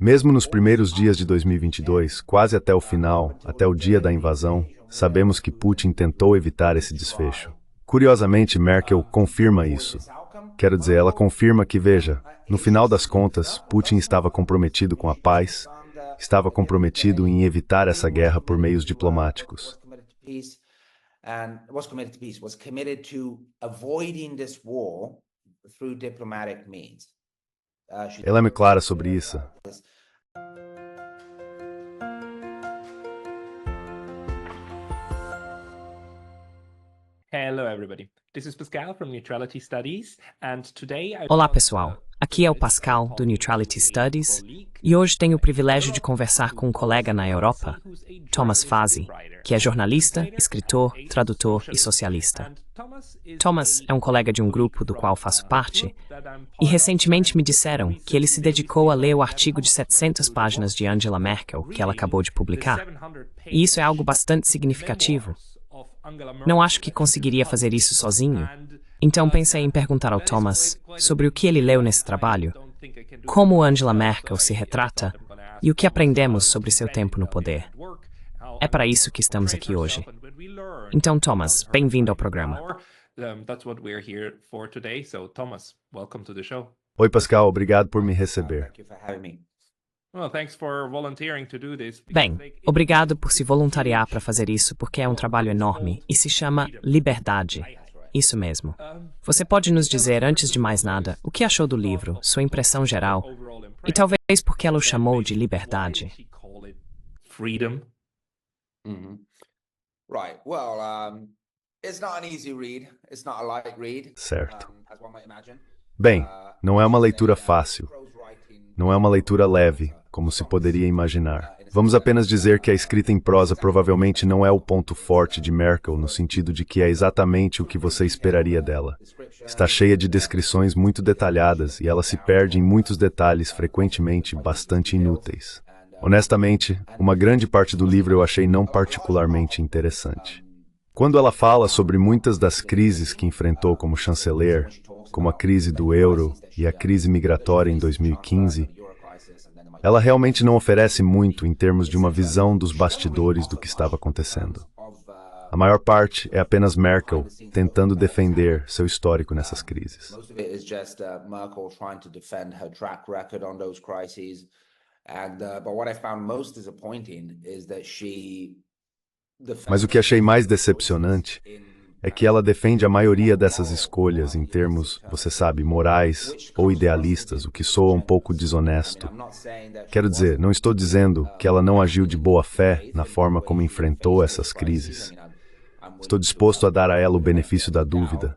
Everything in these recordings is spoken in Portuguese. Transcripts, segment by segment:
Mesmo nos primeiros dias de 2022, quase até o final, até o dia da invasão, sabemos que Putin tentou evitar esse desfecho. Curiosamente, Merkel confirma isso. Quero dizer, ela confirma que, veja, no final das contas, Putin estava comprometido com a paz, estava comprometido em evitar essa guerra por meios diplomáticos. Ela é muito clara sobre isso. Hello everybody. This is Pascal from Neutrality Studies and today Olá pessoal, aqui é o Pascal do Neutrality Studies e hoje tenho o privilégio de conversar com um colega na Europa, Thomas Fazi, que é jornalista, escritor, tradutor e socialista. Thomas é um colega de um grupo do qual faço parte e recentemente me disseram que ele se dedicou a ler o artigo de 700 páginas de Angela Merkel que ela acabou de publicar. E isso é algo bastante significativo. Não acho que conseguiria fazer isso sozinho, então pensei em perguntar ao Thomas sobre o que ele leu nesse trabalho, como Angela Merkel se retrata e o que aprendemos sobre seu tempo no poder. É para isso que estamos aqui hoje. Então, Thomas, bem-vindo ao programa. Oi, Pascal, obrigado por me receber. Bem, obrigado por se voluntariar para fazer isso, porque é um trabalho enorme e se chama Liberdade. Isso mesmo. Você pode nos dizer, antes de mais nada, o que achou do livro, sua impressão geral, e talvez por que ela o chamou de Liberdade? Certo. Bem, não é uma leitura fácil. Não é uma leitura leve, como se poderia imaginar. Vamos apenas dizer que a escrita em prosa provavelmente não é o ponto forte de Merkel, no sentido de que é exatamente o que você esperaria dela. Está cheia de descrições muito detalhadas e ela se perde em muitos detalhes frequentemente bastante inúteis. Honestamente, uma grande parte do livro eu achei não particularmente interessante. Quando ela fala sobre muitas das crises que enfrentou como chanceler, como a crise do euro e a crise migratória em 2015, ela realmente não oferece muito em termos de uma visão dos bastidores do que estava acontecendo. A maior parte é apenas Merkel tentando defender seu histórico nessas crises. Mas o que achei mais decepcionante é que ela defende a maioria dessas escolhas em termos, você sabe, morais ou idealistas, o que soa um pouco desonesto. Quero dizer, não estou dizendo que ela não agiu de boa fé na forma como enfrentou essas crises. Estou disposto a dar a ela o benefício da dúvida.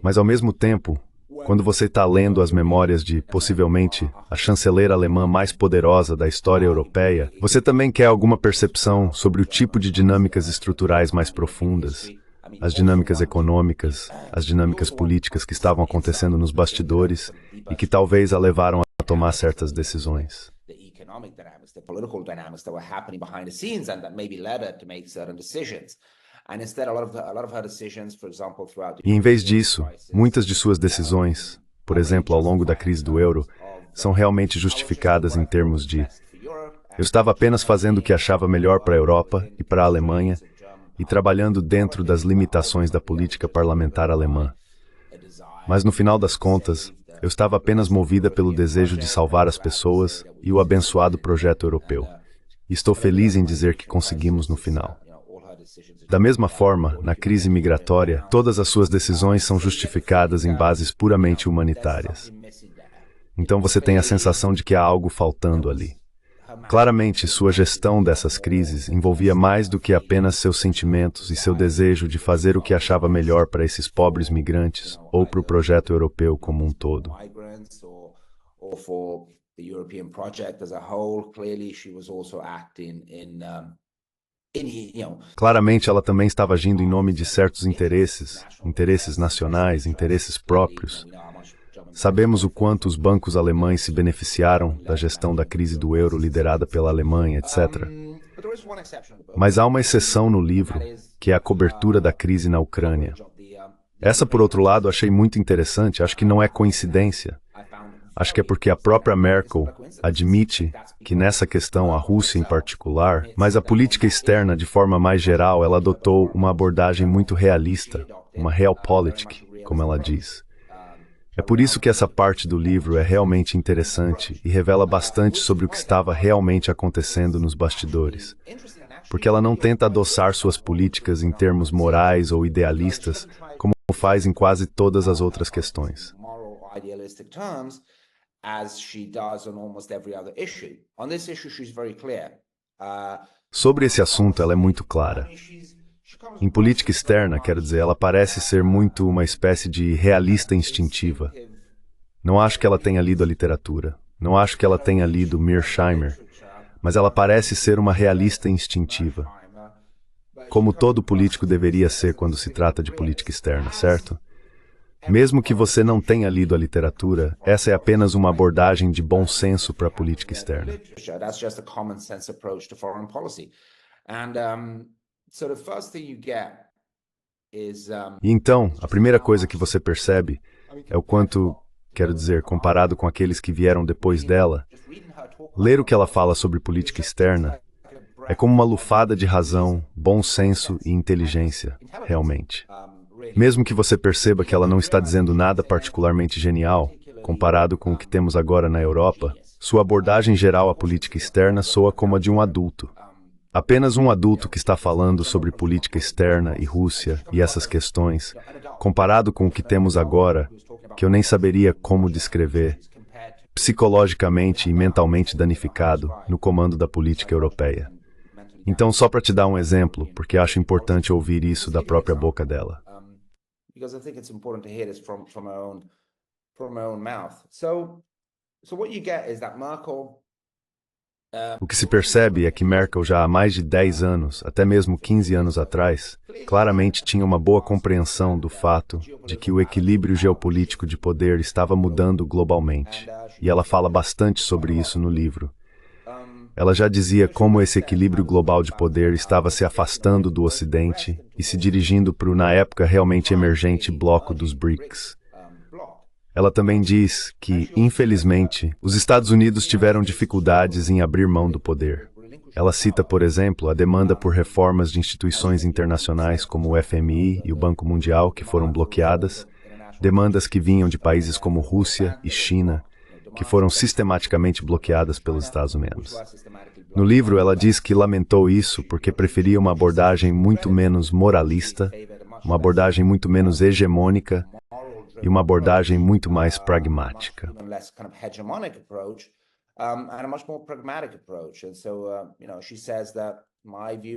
Mas, ao mesmo tempo, quando você está lendo as memórias de, possivelmente, a chanceler alemã mais poderosa da história europeia, você também quer alguma percepção sobre o tipo de dinâmicas estruturais mais profundas, as dinâmicas econômicas, as dinâmicas políticas que estavam acontecendo nos bastidores e que talvez a levaram a tomar certas decisões. E em vez disso, muitas de suas decisões, por exemplo, ao longo da crise do euro, são realmente justificadas em termos de eu estava apenas fazendo o que achava melhor para a Europa e para a Alemanha e trabalhando dentro das limitações da política parlamentar alemã. Mas no final das contas, eu estava apenas movida pelo desejo de salvar as pessoas e o abençoado projeto europeu. E estou feliz em dizer que conseguimos no final. Da mesma forma, na crise migratória, todas as suas decisões são justificadas em bases puramente humanitárias. Então você tem a sensação de que há algo faltando ali. Claramente, sua gestão dessas crises envolvia mais do que apenas seus sentimentos e seu desejo de fazer o que achava melhor para esses pobres migrantes ou para o projeto europeu como um todo. Claramente, ela também estava agindo em nome de certos interesses, interesses nacionais, interesses próprios. Sabemos o quanto os bancos alemães se beneficiaram da gestão da crise do euro liderada pela Alemanha, etc. Mas há uma exceção no livro, que é a cobertura da crise na Ucrânia. Essa, por outro lado, achei muito interessante, acho que não é coincidência. acho que é porque a própria Merkel admite que nessa questão a Rússia em particular, mas a política externa de forma mais geral, ela adotou uma abordagem muito realista, uma realpolitik, como ela diz. É por isso que essa parte do livro é realmente interessante e revela bastante sobre o que estava realmente acontecendo nos bastidores. Porque ela não tenta adoçar suas políticas em termos morais ou idealistas, como faz em quase todas as outras questões. Sobre esse assunto, ela é muito clara. Em política externa, quero dizer, ela parece ser muito uma espécie de realista instintiva. Não acho que ela tenha lido a literatura, não acho que ela tenha lido Mearsheimer, mas ela parece ser uma realista instintiva. Como todo político deveria ser quando se trata de política externa, certo? Mesmo que você não tenha lido a literatura, essa é apenas uma abordagem de bom senso para a política externa. E então, a primeira coisa que você percebe é o quanto, quero dizer, comparado com aqueles que vieram depois dela, ler o que ela fala sobre política externa é como uma lufada de razão, bom senso e inteligência, realmente. Mesmo que você perceba que ela não está dizendo nada particularmente genial, comparado com o que temos agora na Europa, sua abordagem geral à política externa soa como a de um adulto. Apenas um adulto que está falando sobre política externa e Rússia e essas questões, comparado com o que temos agora, que eu nem saberia como descrever, psicologicamente e mentalmente danificado no comando da política europeia. Então, só para te dar um exemplo, porque acho importante ouvir isso da própria boca dela. O que se percebe é que Merkel já há mais de 10 anos, até mesmo 15 anos atrás, claramente tinha uma boa compreensão do fato de que o equilíbrio geopolítico de poder estava mudando globalmente. E ela fala bastante sobre isso no livro. Ela já dizia como esse equilíbrio global de poder estava se afastando do Ocidente e se dirigindo para o, na época, realmente emergente bloco dos BRICS. Ela também diz que, infelizmente, os Estados Unidos tiveram dificuldades em abrir mão do poder. Ela cita, por exemplo, a demanda por reformas de instituições internacionais como o FMI e o Banco Mundial, que foram bloqueadas, demandas que vinham de países como Rússia e China, que foram sistematicamente bloqueadas pelos Estados Unidos. No livro, ela diz que lamentou isso porque preferia uma abordagem muito menos moralista, uma abordagem muito menos hegemônica e uma abordagem muito mais pragmática.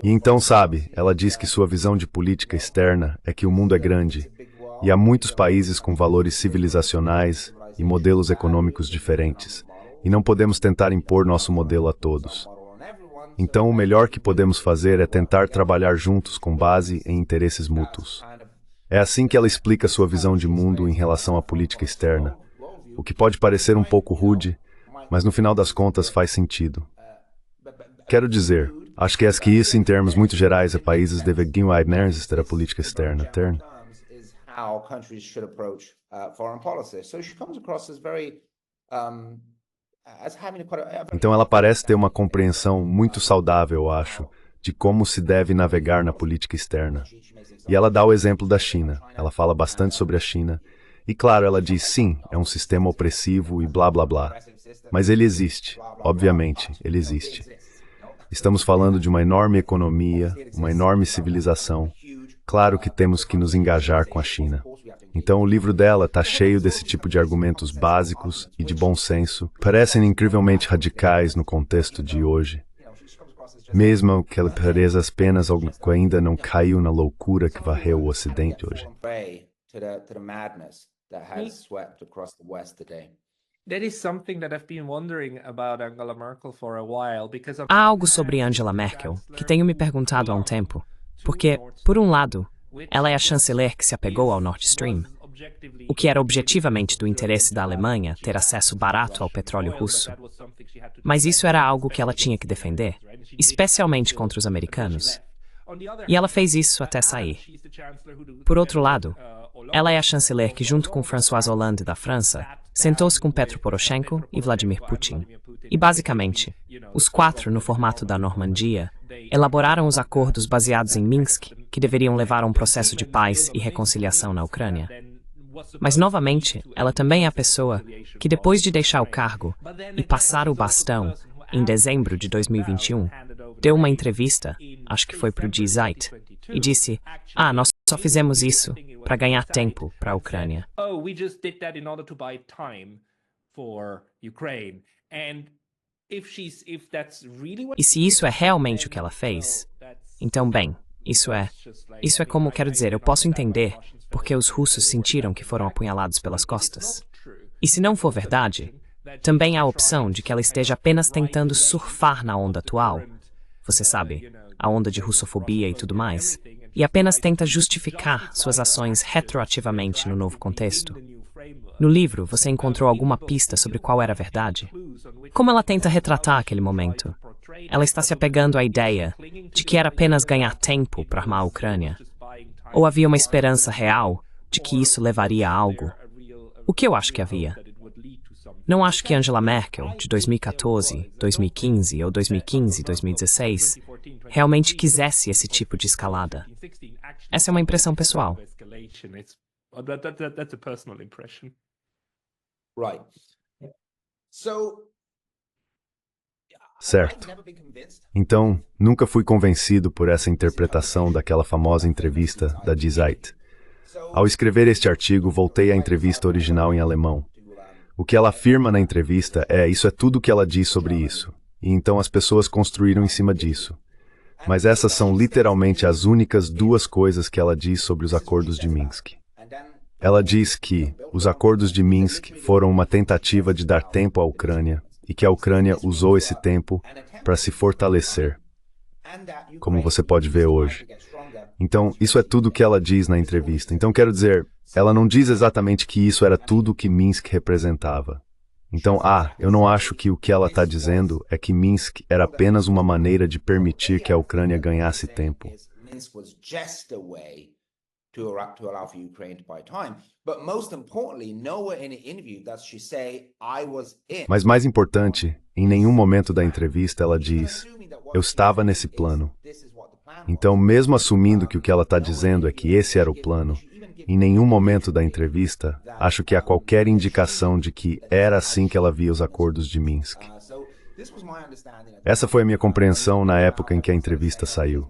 E então, sabe, ela diz que sua visão de política externa é que o mundo é grande e há muitos países com valores civilizacionais e modelos econômicos diferentes, e não podemos tentar impor nosso modelo a todos. Então, o melhor que podemos fazer é tentar trabalhar juntos com base em interesses mútuos. É assim que ela explica sua visão de mundo em relação à política externa, o que pode parecer um pouco rude, mas no final das contas faz sentido. Quero dizer, acho que isso em termos muito gerais, países deveriam administrar a política externa. Então ela parece ter uma compreensão muito saudável, eu acho, de como se deve navegar na política externa. E ela dá o exemplo da China. Ela fala bastante sobre a China. E claro, ela diz, sim, é um sistema opressivo e blá blá blá. Mas ele existe. Obviamente, ele existe. Estamos falando de uma enorme economia, uma enorme civilização. Claro que temos que nos engajar com a China. Então o livro dela está cheio desse tipo de argumentos básicos e de bom senso. Parecem incrivelmente radicais no contexto de hoje. Mesmo que ela pareça apenas algo que ainda não caiu na loucura que varreu o Ocidente hoje. Há algo sobre Angela Merkel que tenho me perguntado há um tempo. Porque, por um lado, ela é a chanceler que se apegou ao Nord Stream, o que era objetivamente do interesse da Alemanha ter acesso barato ao petróleo russo. Mas isso era algo que ela tinha que defender, especialmente contra os americanos. E ela fez isso até sair. Por outro lado, ela é a chanceler que, junto com François Hollande da França, sentou-se com Petro Poroshenko e Vladimir Putin. E, basicamente, os quatro, no formato da Normandia, elaboraram os acordos baseados em Minsk, que deveriam levar a um processo de paz e reconciliação na Ucrânia. Mas, novamente, ela também é a pessoa que, depois de deixar o cargo e passar o bastão, em dezembro de 2021, deu uma entrevista, acho que foi para o Die Zeit, e disse: nós só fizemos isso para ganhar tempo para a Ucrânia. E se isso é realmente o que ela fez, então, bem, isso é como, quero dizer, eu posso entender porque os russos sentiram que foram apunhalados pelas costas. E se não for verdade, também há a opção de que ela esteja apenas tentando surfar na onda atual, você sabe, a onda de russofobia e tudo mais, e apenas tenta justificar suas ações retroativamente no novo contexto. No livro, você encontrou alguma pista sobre qual era a verdade? Como ela tenta retratar aquele momento? Ela está se apegando à ideia de que era apenas ganhar tempo para armar a Ucrânia? Ou havia uma esperança real de que isso levaria a algo? O que eu acho que havia? Não acho que Angela Merkel, de 2014, 2015 ou 2015, 2016, realmente quisesse esse tipo de escalada. Essa é uma impressão pessoal. Certo. Então, nunca fui convencido por essa interpretação daquela famosa entrevista da Die Zeit. Ao escrever este artigo, voltei à entrevista original em alemão. O que ela afirma na entrevista isso é tudo o que ela diz sobre isso. E então as pessoas construíram em cima disso. Mas essas são literalmente as únicas duas coisas que ela diz sobre os acordos de Minsk. Ela diz que os acordos de Minsk foram uma tentativa de dar tempo à Ucrânia e que a Ucrânia usou esse tempo para se fortalecer, como você pode ver hoje. Então, isso é tudo o que ela diz na entrevista. Então, quero dizer, ela não diz exatamente que isso era tudo o que Minsk representava. Então, eu não acho que o que ela está dizendo é que Minsk era apenas uma maneira de permitir que a Ucrânia ganhasse tempo. Mas mais importante, em nenhum momento da entrevista ela diz: eu estava nesse plano. Então, mesmo assumindo que o que ela está dizendo é que esse era o plano, em nenhum momento da entrevista, acho que há qualquer indicação de que era assim que ela via os acordos de Minsk. Essa foi a minha compreensão na época em que a entrevista saiu.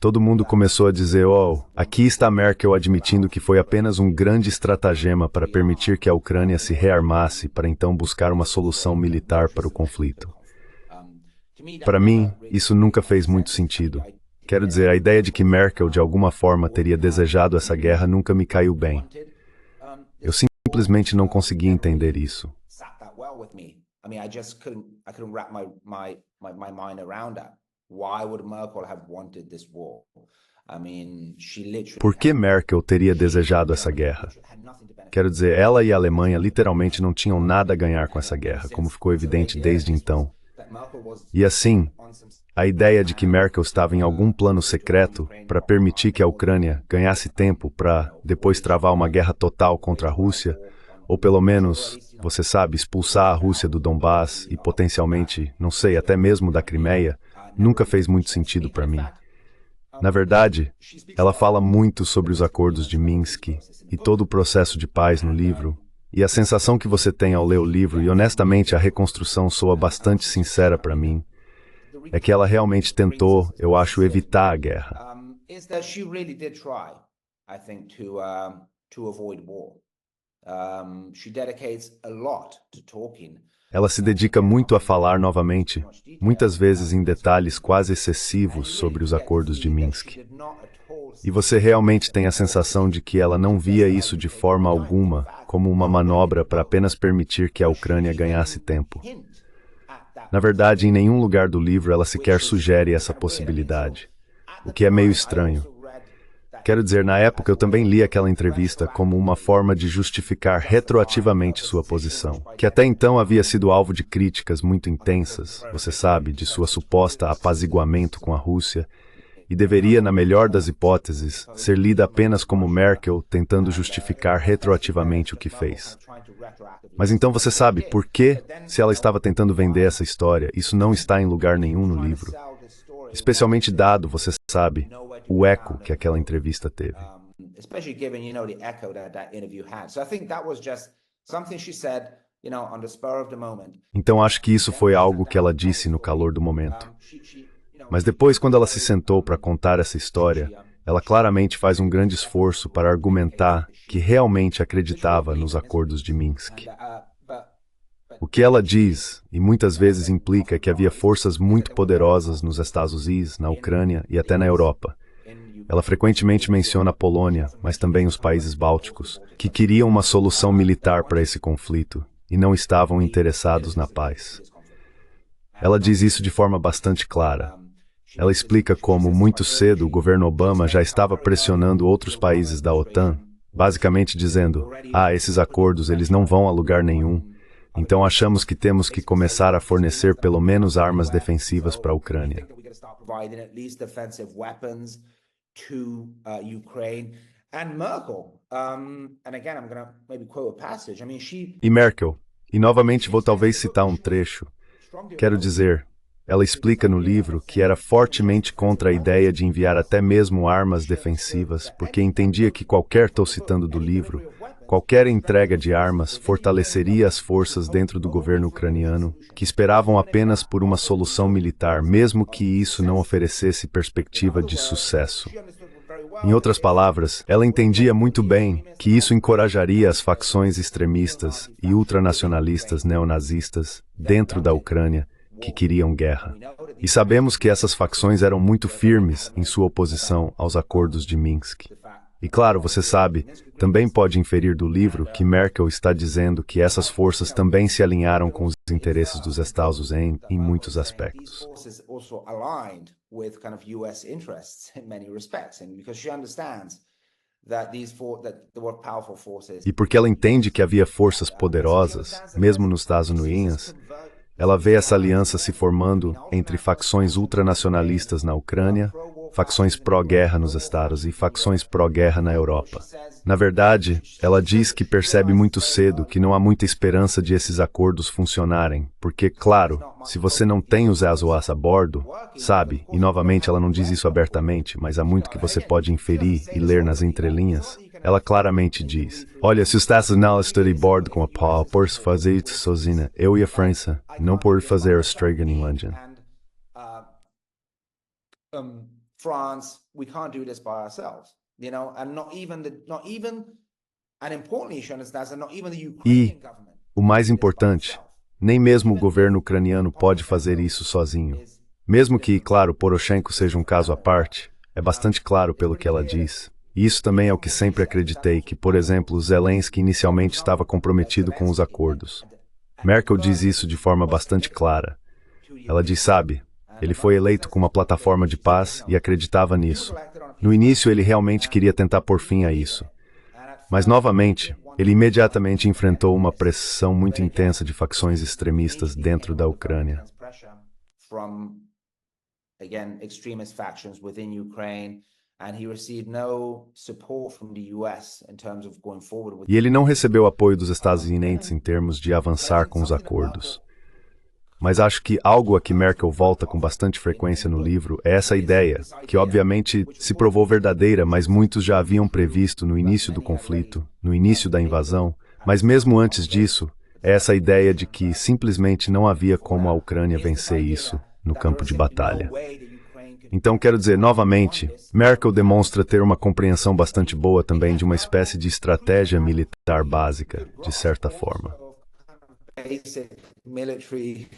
Todo mundo começou a dizer, aqui está Merkel admitindo que foi apenas um grande estratagema para permitir que a Ucrânia se rearmasse para então buscar uma solução militar para o conflito. Para mim, isso nunca fez muito sentido. Quero dizer, a ideia de que Merkel, de alguma forma, teria desejado essa guerra nunca me caiu bem. Eu simplesmente não conseguia entender isso. Por que Merkel teria desejado essa guerra? Quero dizer, ela e a Alemanha literalmente não tinham nada a ganhar com essa guerra, como ficou evidente desde então. E assim, a ideia de que Merkel estava em algum plano secreto para permitir que a Ucrânia ganhasse tempo para depois travar uma guerra total contra a Rússia, ou pelo menos, você sabe, expulsar a Rússia do Donbass e potencialmente, não sei, até mesmo da Crimeia, nunca fez muito sentido para mim. Na verdade, ela fala muito sobre os acordos de Minsk e todo o processo de paz no livro, e a sensação que você tem ao ler o livro, e honestamente a reconstrução soa bastante sincera para mim, é que ela realmente tentou, eu acho, evitar a guerra. Ela se dedica muito a falar novamente, muitas vezes em detalhes quase excessivos sobre os acordos de Minsk. E você realmente tem a sensação de que ela não via isso de forma alguma como uma manobra para apenas permitir que a Ucrânia ganhasse tempo. Na verdade, em nenhum lugar do livro ela sequer sugere essa possibilidade, o que é meio estranho. Quero dizer, na época eu também li aquela entrevista como uma forma de justificar retroativamente sua posição, que até então havia sido alvo de críticas muito intensas, você sabe, de sua suposta apaziguamento com a Rússia, e deveria, na melhor das hipóteses, ser lida apenas como Merkel tentando justificar retroativamente o que fez. Mas então você sabe por que, se ela estava tentando vender essa história, isso não está em lugar nenhum no livro. Especialmente dado, você sabe, o eco que aquela entrevista teve. Especially given, the echo that interview had. So I think that was just something she said, on the spur of the moment. Então acho que isso foi algo que ela disse no calor do momento. Mas depois, quando ela se sentou para contar essa história, ela claramente faz um grande esforço para argumentar que realmente acreditava nos acordos de Minsk. O que ela diz, e muitas vezes implica que havia forças muito poderosas nos Estados Unidos, na Ucrânia e até na Europa. Ela frequentemente menciona a Polônia, mas também os países bálticos, que queriam uma solução militar para esse conflito e não estavam interessados na paz. Ela diz isso de forma bastante clara. Ela explica como, muito cedo, o governo Obama já estava pressionando outros países da OTAN, basicamente dizendo, esses acordos eles não vão a lugar nenhum, então achamos que temos que começar a fornecer pelo menos armas defensivas para a Ucrânia. To Ukraine and Merkel. And again, I'm going to maybe quote a passage. I mean, E Merkel, e novamente vou talvez citar um trecho. Quero dizer, ela explica no livro que era fortemente contra a ideia de enviar até mesmo armas defensivas, porque entendia que estou citando do livro, qualquer entrega de armas fortaleceria as forças dentro do governo ucraniano, que esperavam apenas por uma solução militar, mesmo que isso não oferecesse perspectiva de sucesso. Em outras palavras, ela entendia muito bem que isso encorajaria as facções extremistas e ultranacionalistas neonazistas dentro da Ucrânia que queriam guerra. E sabemos que essas facções eram muito firmes em sua oposição aos acordos de Minsk. E claro, você sabe, também pode inferir do livro que Merkel está dizendo que essas forças também se alinharam com os interesses dos Estados Unidos em muitos aspectos. E porque ela entende que havia forças poderosas, mesmo nos Estados Unidos, ela vê essa aliança se formando entre facções ultranacionalistas na Ucrânia, facções pró-guerra nos Estados e facções pró-guerra na Europa. Na verdade, ela diz que percebe muito cedo que não há muita esperança de esses acordos funcionarem, porque, claro, se você não tem os Azovs a bordo, sabe, e novamente ela não diz isso abertamente, mas há muito que você pode inferir e ler nas entrelinhas, ela claramente diz, olha, se os Estados Unidos estarem a bordo com a PAL, por fazer isso sozinha, eu e a França, não por fazer a Stragan em London. France, we can't do this by ourselves, and not even, and importantly, she understands that not even the Ukrainian government. O mais importante, nem mesmo o governo ucraniano pode fazer isso sozinho. Mesmo que, claro, Poroshenko seja um caso à parte, é bastante claro pelo que ela diz. E isso também é o que sempre acreditei, que, por exemplo, Zelensky inicialmente estava comprometido com os acordos. Merkel diz isso de forma bastante clara. Ela diz, sabe, ele foi eleito com uma plataforma de paz e acreditava nisso. No início, ele realmente queria tentar pôr fim a isso. Mas, novamente, ele imediatamente enfrentou uma pressão muito intensa de facções extremistas dentro da Ucrânia. E ele não recebeu apoio dos Estados Unidos em termos de avançar com os acordos. Mas acho que algo a que Merkel volta com bastante frequência no livro é essa ideia, que obviamente se provou verdadeira, mas muitos já haviam previsto no início do conflito, no início da invasão, mas mesmo antes disso, é essa ideia de que simplesmente não havia como a Ucrânia vencer isso no campo de batalha. Então, quero dizer, novamente, Merkel demonstra ter uma compreensão bastante boa também de uma espécie de estratégia militar básica, de certa forma. Military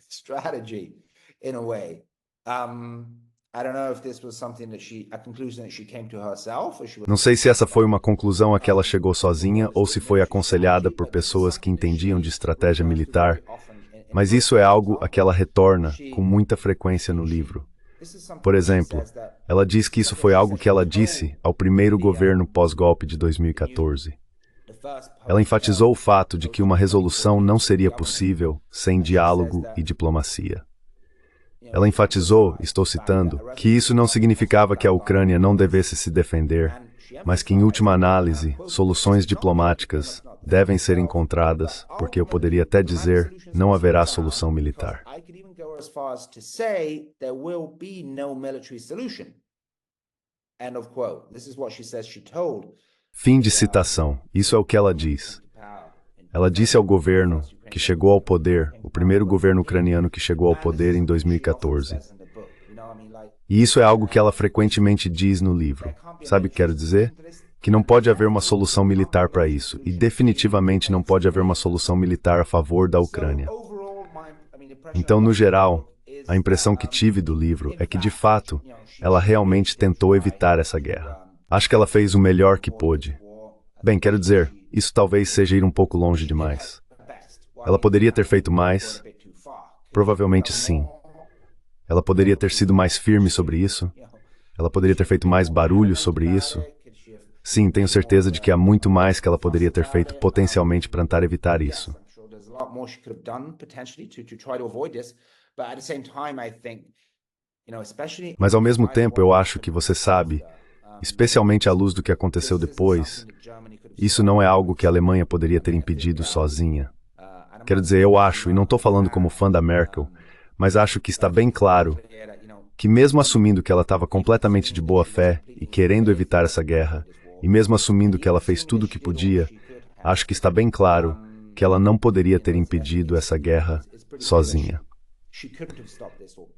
strategy, in a way. I don't know if this was something that a conclusion that she came to herself, or she was... Não sei se essa foi uma conclusão a que ela chegou sozinha ou se foi aconselhada por pessoas que entendiam de estratégia militar, mas isso é algo a que ela retorna com muita frequência no livro. Por exemplo, ela diz que isso foi algo que ela disse ao primeiro governo pós-golpe de 2014. Ela enfatizou o fato de que uma resolução não seria possível sem diálogo e diplomacia. Ela enfatizou, estou citando, que isso não significava que a Ucrânia não devesse se defender, mas que, em última análise, soluções diplomáticas devem ser encontradas, porque eu poderia até dizer, não haverá solução militar. Fim de citação. Isso é o que ela diz. Ela disse ao governo que chegou ao poder, o primeiro governo ucraniano que chegou ao poder em 2014. E isso é algo que ela frequentemente diz no livro. Sabe o que quero dizer? Que não pode haver uma solução militar para isso, e definitivamente não pode haver uma solução militar a favor da Ucrânia. Então, no geral, a impressão que tive do livro é que, de fato, ela realmente tentou evitar essa guerra. Acho que ela fez o melhor que pôde. Bem, quero dizer, isso talvez seja ir um pouco longe demais. Ela poderia ter feito mais? Provavelmente sim. Ela poderia ter sido mais firme sobre isso? Ela poderia ter feito mais barulho sobre isso? Sim, tenho certeza de que há muito mais que ela poderia ter feito potencialmente para tentar evitar isso. Mas ao mesmo tempo eu acho que você sabe, especialmente à luz do que aconteceu depois, isso não é algo que a Alemanha poderia ter impedido sozinha. Quero dizer, eu acho, e não estou falando como fã da Merkel, mas acho que está bem claro que mesmo assumindo que ela estava completamente de boa fé e querendo evitar essa guerra, e mesmo assumindo que ela fez tudo o que podia, acho que está bem claro que ela não poderia ter impedido essa guerra sozinha.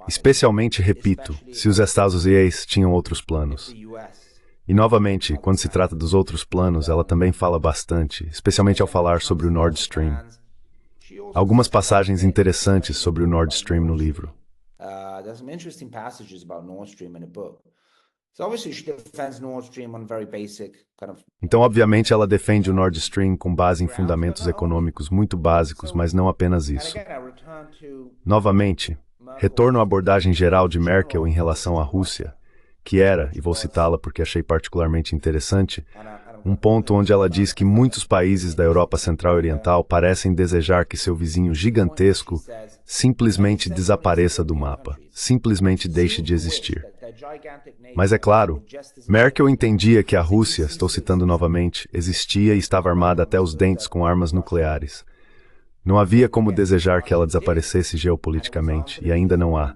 Especialmente, repito, se os Estados Unidos tinham outros planos. E novamente, quando se trata dos outros planos, ela também fala bastante, especialmente ao falar sobre o Nord Stream. Algumas passagens interessantes sobre o Nord Stream no livro. Então, obviamente, ela defende o Nord Stream com base em fundamentos econômicos muito básicos, mas não apenas isso. Novamente, retorno à abordagem geral de Merkel em relação à Rússia, que era, e vou citá-la porque achei particularmente interessante, um ponto onde ela diz que muitos países da Europa Central e Oriental parecem desejar que seu vizinho gigantesco simplesmente desapareça do mapa, simplesmente deixe de existir. Mas é claro, Merkel entendia que a Rússia, estou citando novamente, existia e estava armada até os dentes com armas nucleares. Não havia como desejar que ela desaparecesse geopoliticamente, e ainda não há.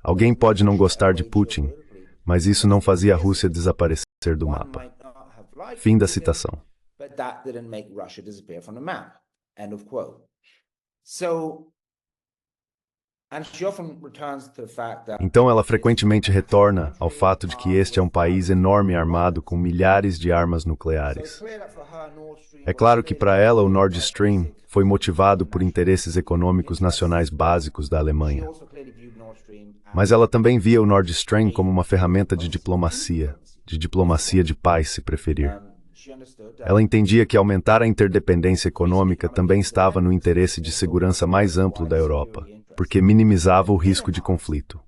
Alguém pode não gostar de Putin, mas isso não fazia a Rússia desaparecer do mapa. Fim da citação. Então ela frequentemente retorna ao fato de que este é um país enorme armado com milhares de armas nucleares. É claro que para ela o Nord Stream foi motivado por interesses econômicos nacionais básicos da Alemanha. Mas ela também via o Nord Stream como uma ferramenta de diplomacia de paz, se preferir. Ela entendia que aumentar a interdependência econômica também estava no interesse de segurança mais amplo da Europa, porque minimizava o risco de conflito.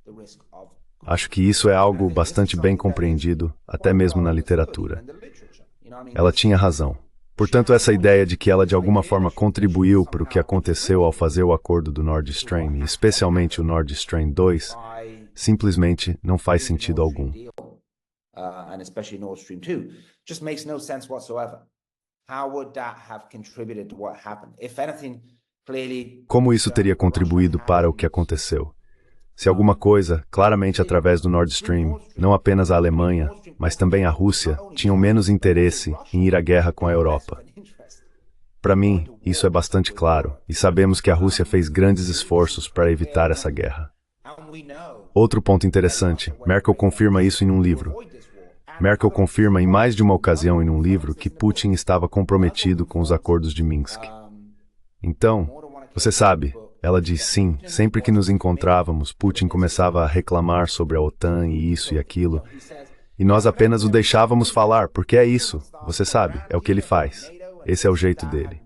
Acho que isso é algo bastante bem compreendido, até mesmo na literatura. Ela tinha razão. Portanto, essa ideia de que ela de alguma forma contribuiu para o que aconteceu ao fazer o acordo do Nord Stream, e especialmente o Nord Stream 2, simplesmente não faz sentido algum. And especially Nord Stream 2, just makes no sense whatsoever. How would that have contributed to what happened? If anything, clearly... Como isso teria contribuído para o que aconteceu? Se alguma coisa, claramente através do Nord Stream, não apenas a Alemanha, mas também a Rússia, tinham menos interesse em ir à guerra com a Europa. Para mim, isso é bastante claro, e sabemos que a Rússia fez grandes esforços para evitar essa guerra. Outro ponto interessante, Merkel confirma isso em um livro. Merkel confirma em mais de uma ocasião em um livro que Putin estava comprometido com os acordos de Minsk. Então, você sabe, ela diz sim, sempre que nos encontrávamos, Putin começava a reclamar sobre a OTAN e isso e aquilo, e nós apenas o deixávamos falar, porque é isso, você sabe, é o que ele faz. Esse é o jeito dele.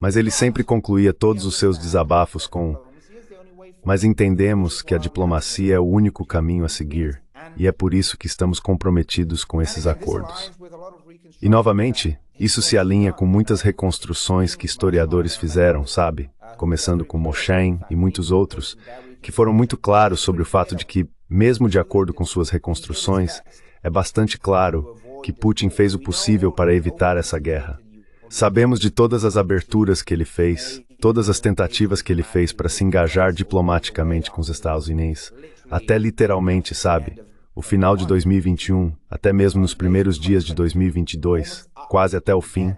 Mas ele sempre concluía todos os seus desabafos com: mas entendemos que a diplomacia é o único caminho a seguir, e é por isso que estamos comprometidos com esses acordos. E novamente, Isso se alinha com muitas reconstruções que historiadores fizeram, sabe? Começando com Moshen e muitos outros, que foram muito claros sobre o fato de que, mesmo de acordo com suas reconstruções, é bastante claro que Putin fez o possível para evitar essa guerra. Sabemos de todas as aberturas que ele fez, todas as tentativas que ele fez para se engajar diplomaticamente com os Estados Unidos, até literalmente, sabe? O final de 2021, até mesmo nos primeiros dias de 2022, quase até o fim,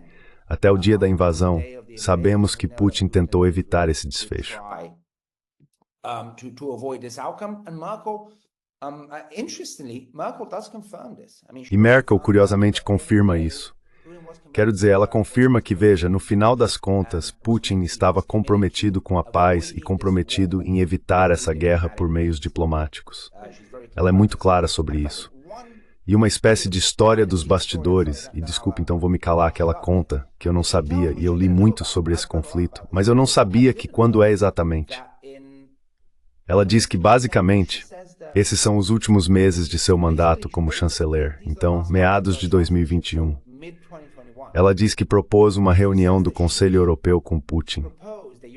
até o dia da invasão, sabemos que Putin tentou evitar esse desfecho. E Merkel, curiosamente, confirma isso. Quero dizer, ela confirma que, veja, no final das contas, Putin estava comprometido com a paz e comprometido em evitar essa guerra por meios diplomáticos. Ela é muito clara sobre isso. E uma espécie de história dos bastidores, e desculpe, então vou me calar, que ela conta, que eu não sabia, e eu li muito sobre esse conflito, mas eu não sabia que quando é exatamente. Ela diz que, basicamente, esses são os últimos meses de seu mandato como chanceler, então, meados de 2021. Ela diz que propôs uma reunião do Conselho Europeu com Putin.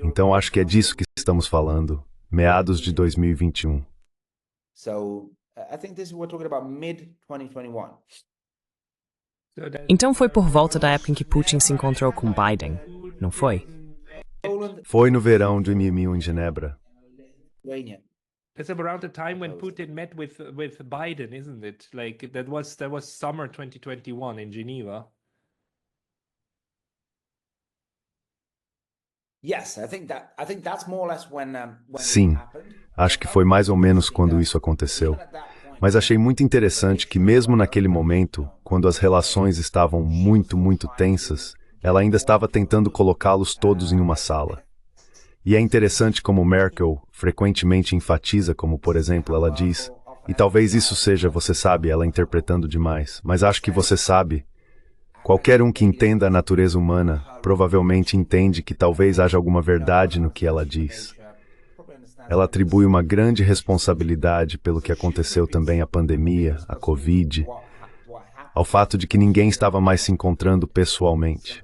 Então, acho que é disso que estamos falando, meados de 2021. Então foi por volta da época em que Putin se encontrou com Biden, não foi? Foi no verão de 2001 em Genebra. It's around the time when Putin met with Biden, isn't it? Like that was summer 2021 in Geneva. Sim, acho que foi mais ou menos quando isso aconteceu. Mas achei muito interessante que mesmo naquele momento, quando as relações estavam muito tensas, ela ainda estava tentando colocá-los todos em uma sala. E é interessante como Merkel frequentemente enfatiza, como por exemplo ela diz, e talvez isso seja, você sabe, ela interpretando demais, mas acho que você sabe, qualquer um que entenda a natureza humana provavelmente entende que talvez haja alguma verdade no que ela diz. Ela atribui uma grande responsabilidade pelo que aconteceu também à pandemia, à Covid, ao fato de que ninguém estava mais se encontrando pessoalmente.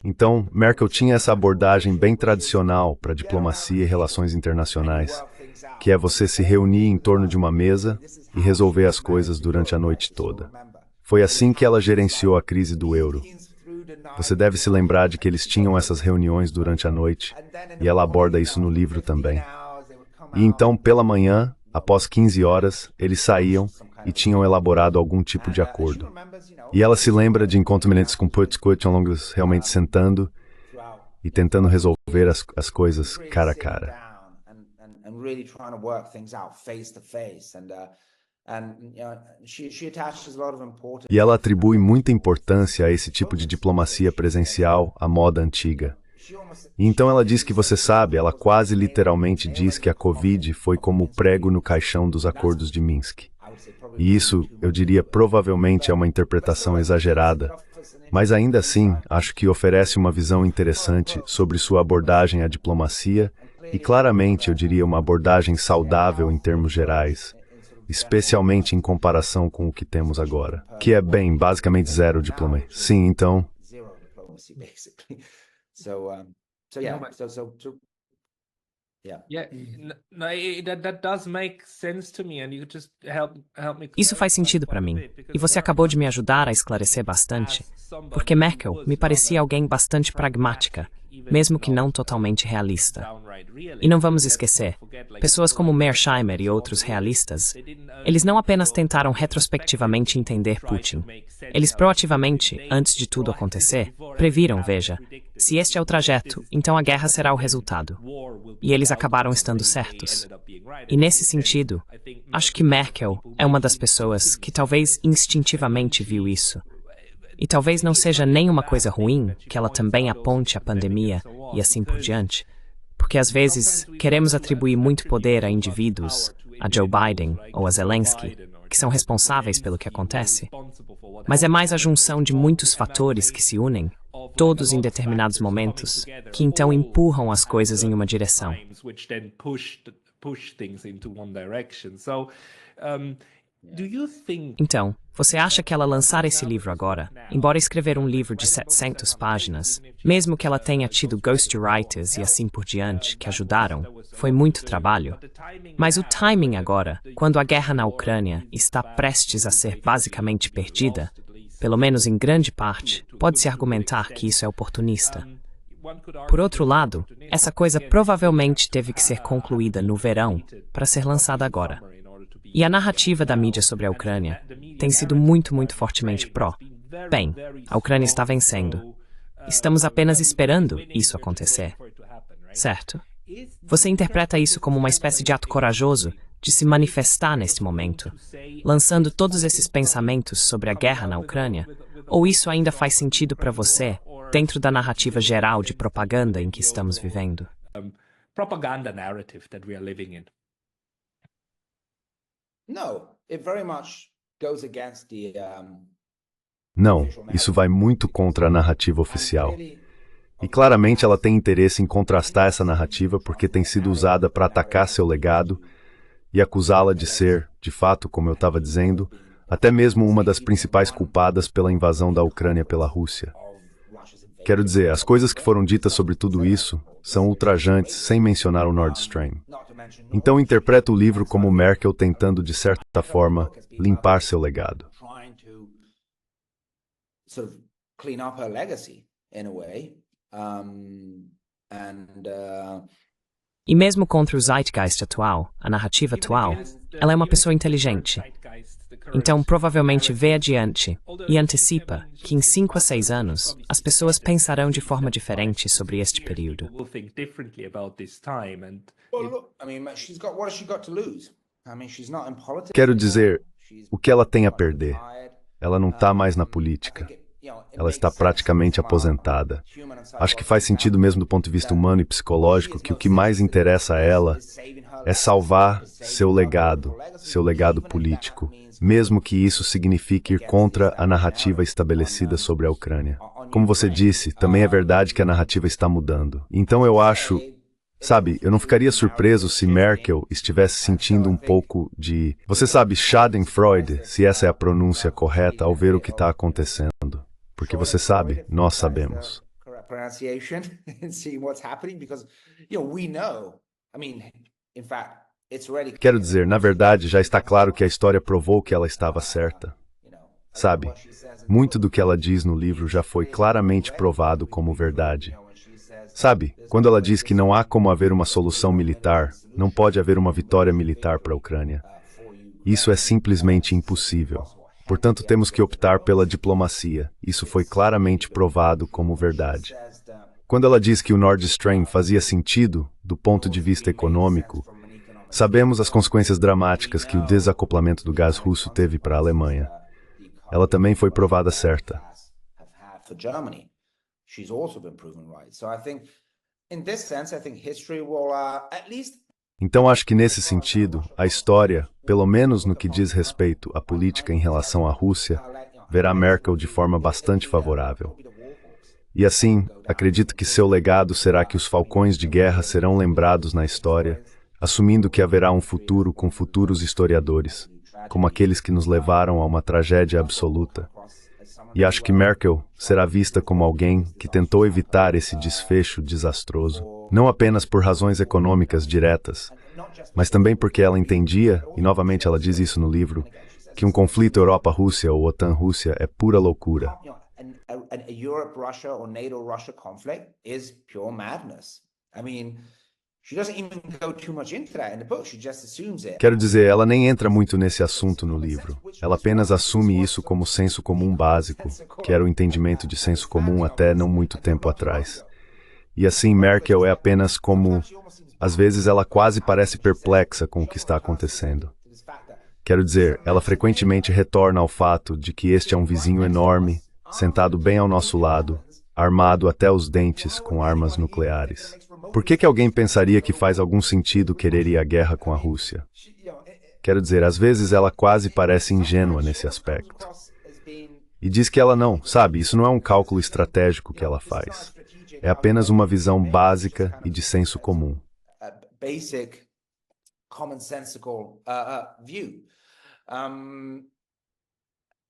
Então, Merkel tinha essa abordagem bem tradicional para diplomacia e relações internacionais, que é você se reunir em torno de uma mesa e resolver as coisas durante a noite toda. Foi assim que ela gerenciou a crise do euro. Você deve se lembrar de que eles tinham essas reuniões durante a noite, e ela aborda isso no livro também. E então, pela manhã, após 15 horas, eles saíam e tinham elaborado algum tipo de acordo. E ela se lembra de encontros com Putin longos realmente sentando e tentando resolver as coisas cara a cara. E ela atribui muita importância a esse tipo de diplomacia presencial, à moda antiga. E então ela diz que você sabe, ela quase literalmente diz que a Covid foi como o prego no caixão dos acordos de Minsk. E isso, eu diria, provavelmente é uma interpretação exagerada, mas ainda assim, acho que oferece uma visão interessante sobre sua abordagem à diplomacia e claramente, eu diria, uma abordagem saudável em termos gerais, especialmente em comparação com o que temos agora, que é, bem, basicamente zero diplomacia. Sim, então... Isso faz sentido para mim, e você acabou de me ajudar a esclarecer bastante, porque Merkel me parecia alguém bastante pragmática, mesmo que não totalmente realista. E não vamos esquecer, pessoas como Mearsheimer e outros realistas, eles não apenas tentaram retrospectivamente entender Putin, eles proativamente, antes de tudo acontecer, previram, veja, se este é o trajeto, então a guerra será o resultado. E eles acabaram estando certos. E nesse sentido, acho que Merkel é uma das pessoas que talvez instintivamente viu isso. E talvez não seja nenhuma coisa ruim que ela também aponte a pandemia e assim por diante, porque às vezes queremos atribuir muito poder a indivíduos, a Joe Biden ou a Zelensky, que são responsáveis pelo que acontece. Mas é mais a junção de muitos fatores que se unem, todos em determinados momentos, que então empurram as coisas em uma direção. Então, você acha que ela lançar esse livro agora, embora escrever um livro de 700 páginas, mesmo que ela tenha tido ghostwriters e assim por diante que ajudaram, foi muito trabalho? Mas o timing agora, quando a guerra na Ucrânia está prestes a ser basicamente perdida, pelo menos em grande parte, pode-se argumentar que isso é oportunista. Por outro lado, essa coisa provavelmente teve que ser concluída no verão para ser lançada agora. E a narrativa da mídia sobre a Ucrânia tem sido muito fortemente pró. Bem, a Ucrânia está vencendo. Estamos apenas esperando isso acontecer. Certo? Você interpreta isso como uma espécie de ato corajoso de se manifestar neste momento, lançando todos esses pensamentos sobre a guerra na Ucrânia? Ou isso ainda faz sentido para você, dentro da narrativa geral de propaganda em que estamos vivendo? Propaganda narrative that we are living in. Não, isso vai muito contra a narrativa oficial. E claramente ela tem interesse em contrastar essa narrativa porque tem sido usada para atacar seu legado e acusá-la de ser, de fato, como eu estava dizendo, até mesmo uma das principais culpadas pela invasão da Ucrânia pela Rússia. Quero dizer, as coisas que foram ditas sobre tudo isso são ultrajantes, sem mencionar o Nord Stream. Então interpreto o livro como Merkel tentando, de certa forma, limpar seu legado. E mesmo contra o zeitgeist atual, a narrativa atual, ela é uma pessoa inteligente. Então provavelmente vê adiante e antecipa que em 5 a 6 anos as pessoas pensarão de forma diferente sobre este período. Quero dizer, o que ela tem a perder? Ela não está mais na política. Ela está praticamente aposentada. Acho que faz sentido mesmo do ponto de vista humano e psicológico que o que mais interessa a ela é salvar seu legado político, mesmo que isso signifique ir contra a narrativa estabelecida sobre a Ucrânia. Como você disse, também é verdade que a narrativa está mudando. Então eu acho, sabe, eu não ficaria surpreso se Merkel estivesse sentindo um pouco de, você sabe, Schadenfreude, se essa é a pronúncia correta, ao ver o que está acontecendo. Porque você sabe, nós sabemos. Quero dizer, na verdade, já está claro que a história provou que ela estava certa. Sabe, muito do que ela diz no livro já foi claramente provado como verdade. Sabe, quando ela diz que não há como haver uma solução militar, não pode haver uma vitória militar para a Ucrânia. Isso é simplesmente impossível. Portanto, temos que optar pela diplomacia. Isso foi claramente provado como verdade. Quando ela diz que o Nord Stream fazia sentido, do ponto de vista econômico, sabemos as consequências dramáticas que o desacoplamento do gás russo teve para a Alemanha. Ela também foi provada certa. Então acho que nesse sentido, a história, pelo menos no que diz respeito à política em relação à Rússia, verá Merkel de forma bastante favorável. E assim, acredito que seu legado será que os falcões de guerra serão lembrados na história, assumindo que haverá um futuro com futuros historiadores, como aqueles que nos levaram a uma tragédia absoluta. E acho que Merkel será vista como alguém que tentou evitar esse desfecho desastroso, não apenas por razões econômicas diretas, mas também porque ela entendia, e novamente ela diz isso no livro, que um conflito Europa-Rússia ou OTAN-Rússia é pura loucura. Quero dizer, ela nem entra muito nesse assunto no livro. Ela apenas assume isso como senso comum básico, que era o entendimento de senso comum até não muito tempo atrás. E assim, Merkel é apenas como... Às vezes ela quase parece perplexa com o que está acontecendo. Quero dizer, ela frequentemente retorna ao fato de que este é um vizinho enorme, sentado bem ao nosso lado, armado até os dentes com armas nucleares. Por que alguém pensaria que faz algum sentido querer ir à guerra com a Rússia? Quero dizer, às vezes ela quase parece ingênua nesse aspecto. E diz que ela não, sabe, isso não é um cálculo estratégico que ela faz. É apenas uma visão básica e de senso comum. Basic, commonsensical view. And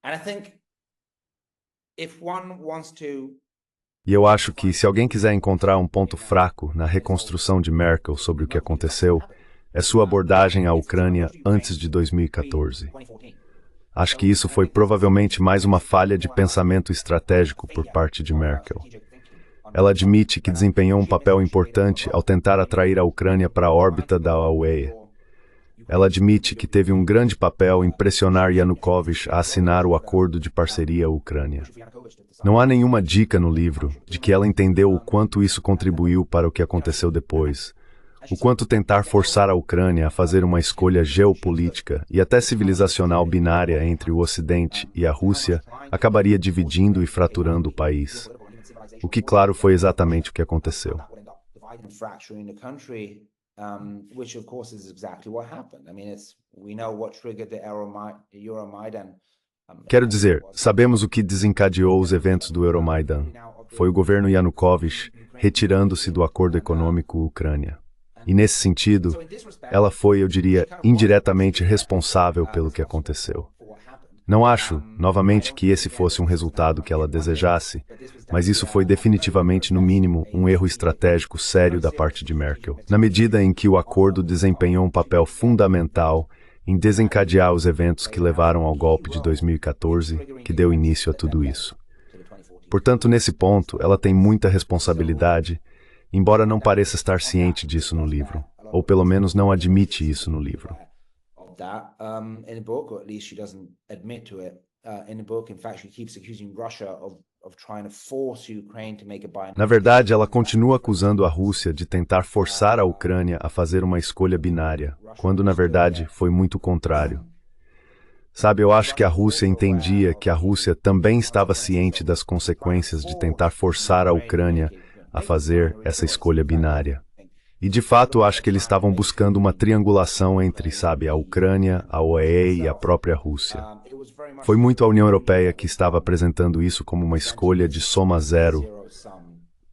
I think if one wants to E eu acho que, se alguém quiser encontrar um ponto fraco na reconstrução de Merkel sobre o que aconteceu, é sua abordagem à Ucrânia antes de 2014. Acho que isso foi provavelmente mais uma falha de pensamento estratégico por parte de Merkel. Ela admite que desempenhou um papel importante ao tentar atrair a Ucrânia para a órbita da UE. Ela admite que teve um grande papel em pressionar Yanukovych a assinar o acordo de parceria Ucrânia. Não há nenhuma dica no livro de que ela entendeu o quanto isso contribuiu para o que aconteceu depois, o quanto tentar forçar a Ucrânia a fazer uma escolha geopolítica e até civilizacional binária entre o Ocidente e a Rússia acabaria dividindo e fraturando o país. O que, claro, foi exatamente o que aconteceu. Which of course is exactly what happened. I mean, we know what triggered the Euromaidan. Quero dizer, sabemos o que desencadeou os eventos do Euromaidan. Foi o governo Yanukovych retirando-se do acordo econômico Ucrânia. E nesse sentido, ela foi, eu diria, indiretamente responsável pelo que aconteceu. Não acho, novamente, que esse fosse um resultado que ela desejasse, mas isso foi definitivamente, no mínimo, um erro estratégico sério da parte de Merkel, na medida em que o acordo desempenhou um papel fundamental em desencadear os eventos que levaram ao golpe de 2014, que deu início a tudo isso. Portanto, nesse ponto, ela tem muita responsabilidade, embora não pareça estar ciente disso no livro, ou pelo menos não admite isso no livro. That in the book, or at least she doesn't admit to it. In the book, in fact, she keeps accusing Russia of trying to force Ukraine to make a binomial. Na verdade, ela continua acusando a Rússia de tentar forçar a Ucrânia a fazer uma escolha binária, quando na verdade foi muito contrário. Sabe, eu acho que a Rússia entendia que a Rússia também estava ciente das consequências de tentar forçar a Ucrânia a fazer essa escolha binária. E, de fato, acho que eles estavam buscando uma triangulação entre, sabe, a Ucrânia, a UE e a própria Rússia. Foi muito a União Europeia que estava apresentando isso como uma escolha de soma zero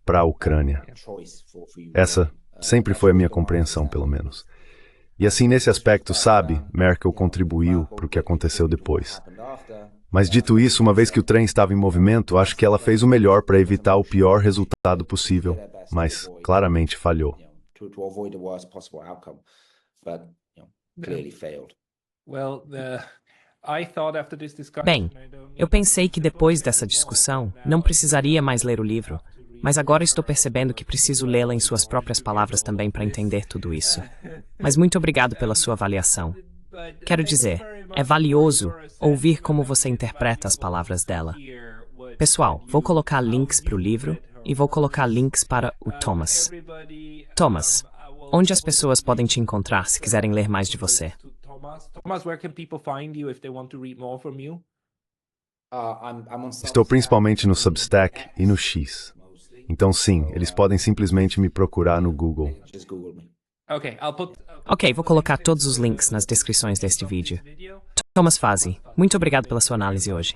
para a Ucrânia. Essa sempre foi a minha compreensão, pelo menos. E assim, nesse aspecto, sabe, Merkel contribuiu para o que aconteceu depois. Mas dito isso, uma vez que o trem estava em movimento, acho que ela fez o melhor para evitar o pior resultado possível, mas claramente falhou. To avoid the worst possible outcome, but clearly failed. Bem, eu pensei que depois dessa discussão não precisaria mais ler o livro, mas agora estou percebendo que preciso lê-la em suas próprias palavras também para entender tudo isso. Mas muito obrigado pela sua avaliação. Quero dizer, é valioso ouvir como você interpreta as palavras dela. Pessoal, vou colocar links para o livro e vou colocar links para o Thomas. Thomas, onde as pessoas podem te encontrar se quiserem ler mais de você? Thomas, where can people find you if they want to read more from you? Estou principalmente no Substack e no X. Então sim, eles podem simplesmente me procurar no Google. Ok, vou colocar todos os links nas descrições deste vídeo. Thomas Fasi, muito obrigado pela sua análise hoje.